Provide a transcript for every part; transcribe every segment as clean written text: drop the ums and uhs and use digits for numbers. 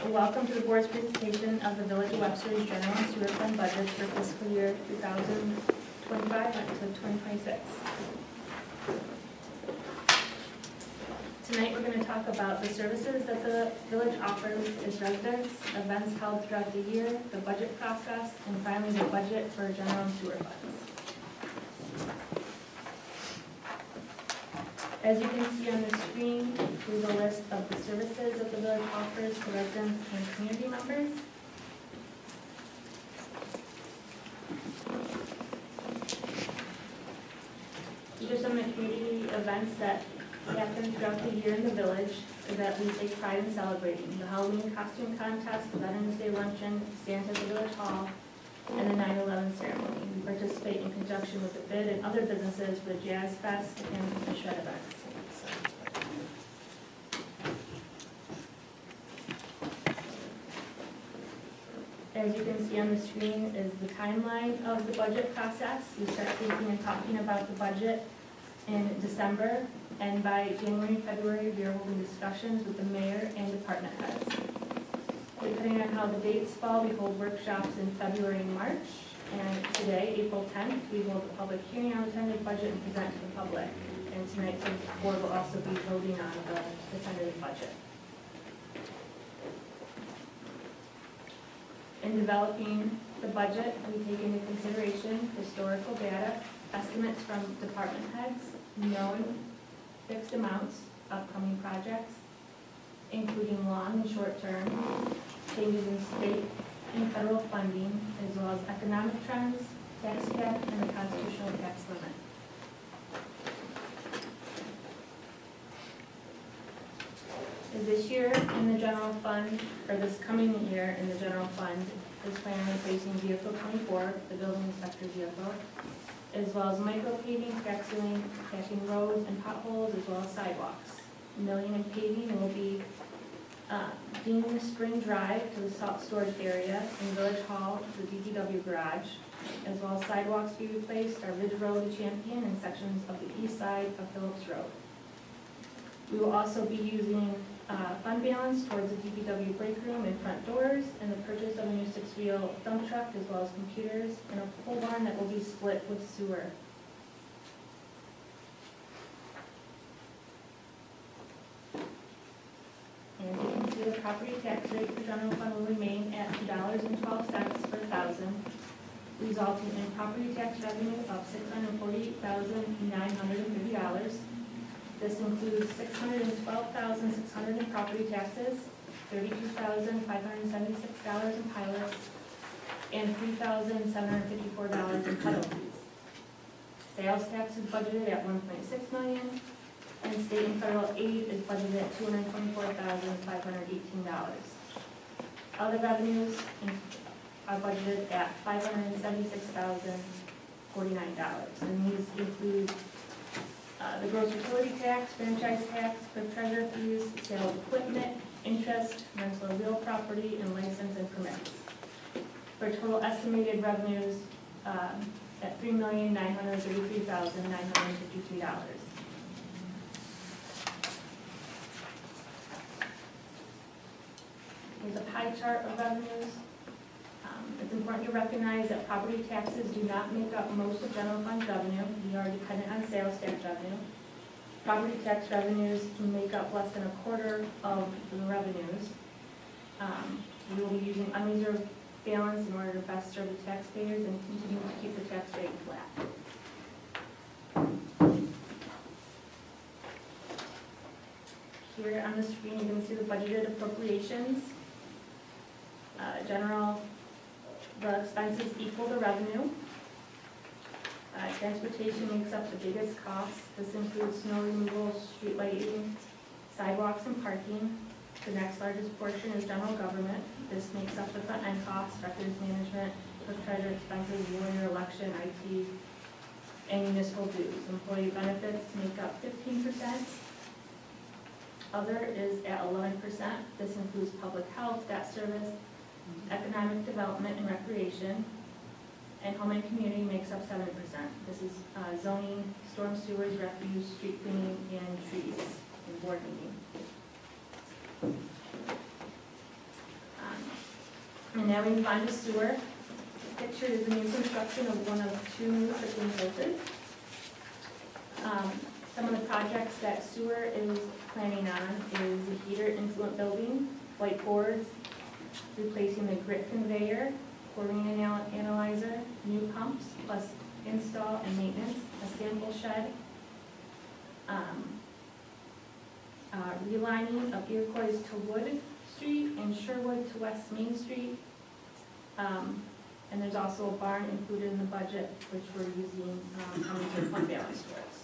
Welcome to the board's presentation of the Village of Webster's General and Sewer Fund budget for fiscal year 2025 to 2026. Tonight we're going to talk about the services that the village offers its residents, events held throughout the year, the budget process, and finally the budget for general and sewer funds. As you can see on the screen, here's a list of the services that the village offers to residents and community members. These are some of the community events that happen throughout the year in the village that we take pride in celebrating. The Halloween costume contest, the Veterans Day luncheon, stands at the village hall, and the 9/11 ceremony. We participate in conjunction with the BID and other businesses for the Jazz Fest and the Shred events. As you can see on the screen is the timeline of the budget process. We start thinking and talking about the budget in December, and by January and February we are holding discussions with the mayor and department heads. Depending on how the dates fall, we hold workshops in February and March, and today, April 10th, we hold a public hearing on the tentative budget and present to the public. And tonight the board will also be voting on the tentative budget. In developing the budget, we take into consideration historical data, estimates from department heads, known fixed amounts, upcoming projects, including long and short term, changes in state and federal funding, as well as economic trends, tax cap, and the constitutional tax limit. This year in the general fund, or this coming year in the general fund, is planning on replacing vehicle 24, the building inspector vehicle, as well as micro paving, crack sealing, patching roads and potholes, as well as sidewalks. $1 million in paving will be Dean Spring Drive to the salt storage area in Village Hall to the DPW garage, as well as sidewalks to be replaced are Ridge Road to Champion and sections of the east side of Phillips Road. We will also be using fund balance towards the DPW break room and front doors, and the purchase of a new 6-wheel dump truck, as well as computers, and a pole barn that will be split with sewer. And you can see the property tax rate for general fund will remain at $2.12 per thousand, resulting in property tax revenue of $648,930. This includes $612,600 in property taxes, $32,576 in pilots, and $3,754 in title fees. Sales tax is budgeted at $1.6 million, and state and federal aid is budgeted at $224,518. Other revenues are budgeted at $576,049, and these include the gross utility tax, franchise tax, clerk treasurer fees, sale of equipment, interest, rental of real property, and license and permits. For total estimated revenues at $3,933,953. Here's a pie chart of revenues. It's important to recognize that property taxes do not make up most of general fund revenue. We are dependent on sales tax revenue. Property tax revenues make up less than a quarter of the revenues. We will be using unreserved balance in order to best serve the taxpayers and continue to keep the tax rate flat. Here on the screen you can see the budgeted appropriations. The expenses equal the revenue. Transportation makes up the biggest cost. This includes snow removal, street lighting, sidewalks, and parking. The next largest portion is general government. This makes up the front end costs, records management, clerk treasurer expenses, lawyer, election, IT, and municipal dues. Employee benefits make up 15%. Other is at 11%. This includes public health, debt service, economic development and recreation, and home and community makes up 7%. This is zoning, storm sewers, refuse, street cleaning, and trees, and board meeting. And now we move on to sewer. Pictured is the new construction of one of two new shipping filters. Some of the projects that sewer is planning on is the heater influent building, whiteboards, replacing the grit conveyor, chlorine analyzer, new pumps, plus install and maintenance, a sample shed, relining of Iroquois to Wood Street and Sherwood to West Main Street. And there's also a barn included in the budget, which we're using coming to fund balance towards.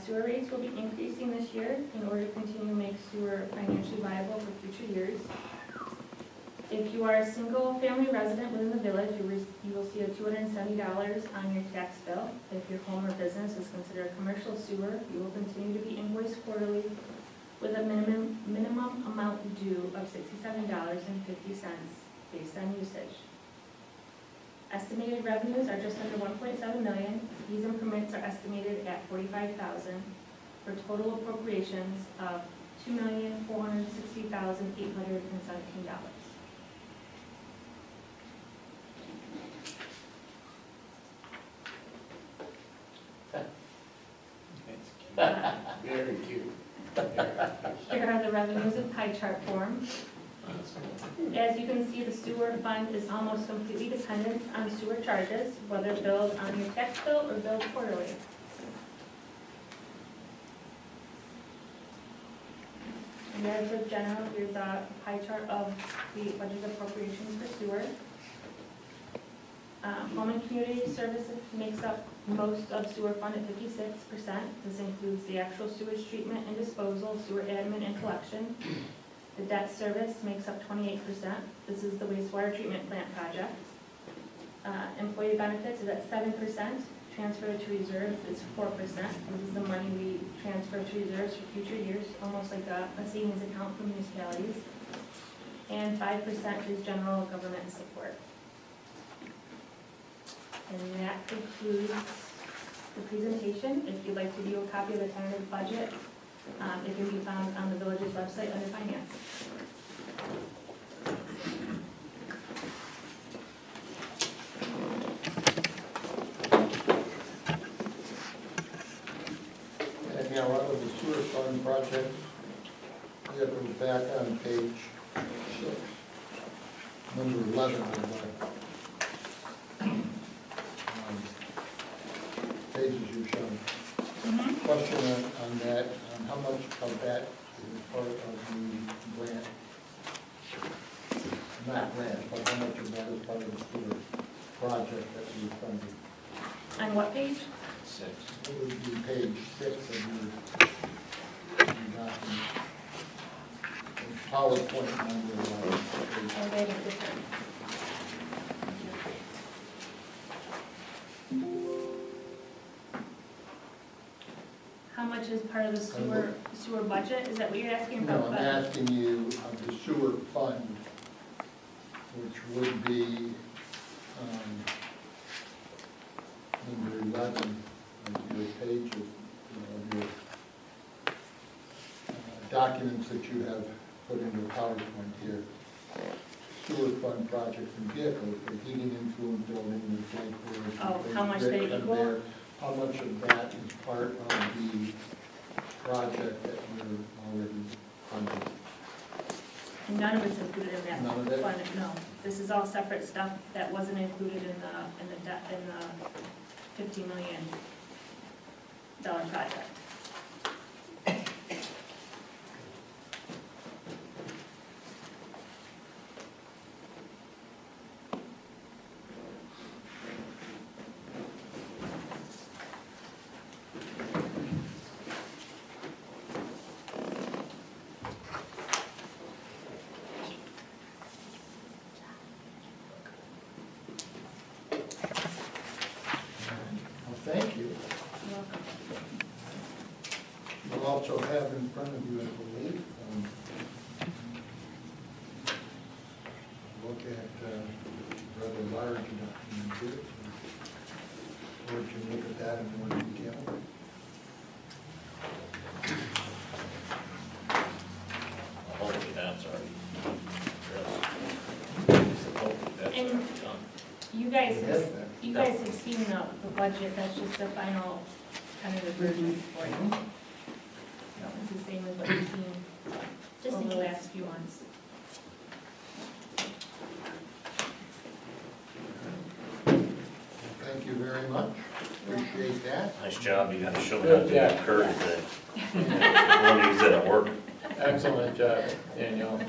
Sewer rates will be increasing this year in order to continue to make sewer financially viable for future years. If you are a single-family resident within the village, you will see a $270 on your tax bill. If your home or business is considered a commercial sewer, you will continue to be invoiced quarterly with a minimum amount due of $67.50 based on usage. Estimated revenues are just under $1.7 million. Fees and permits are estimated at $45,000 for total appropriations of $2,460,817. Very cute. Here are the revenues in pie chart form. As you can see, the sewer fund is almost completely dependent on sewer charges, whether billed on your tax bill or billed quarterly. And there's the general, here's a pie chart of the budget appropriations for sewer. Home and community services makes up most of sewer fund at 56%. This includes the actual sewage treatment and disposal, sewer admin and collection. The debt service makes up 28%. This is the wastewater treatment plant project. Employee benefits is at 7%. Transfer to reserves is 4%. This is the money we transfer to reserves for future years, almost like a savings account for municipalities. And 5% is general government support. And that concludes the presentation. If you'd like to view a copy of the tentative budget, it can be found on the village's website under finance. And now, out of the sewer fund projects, we have to go back on page 6, number 11 of the pages you've shown. Question on that, how much of that is part of the grant? Not grant, but how much of that is part of the sewer project that we funded? On what page? 6. It would be page 6 of your document. PowerPoint number 11. Oh, they have different. How much is part of the sewer budget? Is that what you're asking No, about? I'm asking you of the sewer fund, which would be number 11 of your pages, of your documents that you have put into a PowerPoint here. Sewer fund projects and vehicles, the heating influent building, the whiteboards. Oh, how much they equal? How much of that is part of the project that we're already funding? None of it's included in that None of it? fund, no. This is all separate stuff that wasn't included in the $50 million project. Thank you. You're welcome. You'll also have in front of you, I believe, look at rather large document here. Or you can look at that in more detail. You guys, We have- have that. you guys have seen the budget, that's just the final tentative version for you. It's the same as what you've seen Just over in the case. last few months. Thank you very much, appreciate that. Nice job, you gotta show me how to do that curve thing. I want to use that at work. Excellent job, Danielle.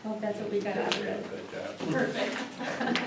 Hope that's what we got out of it. Good job. Perfect.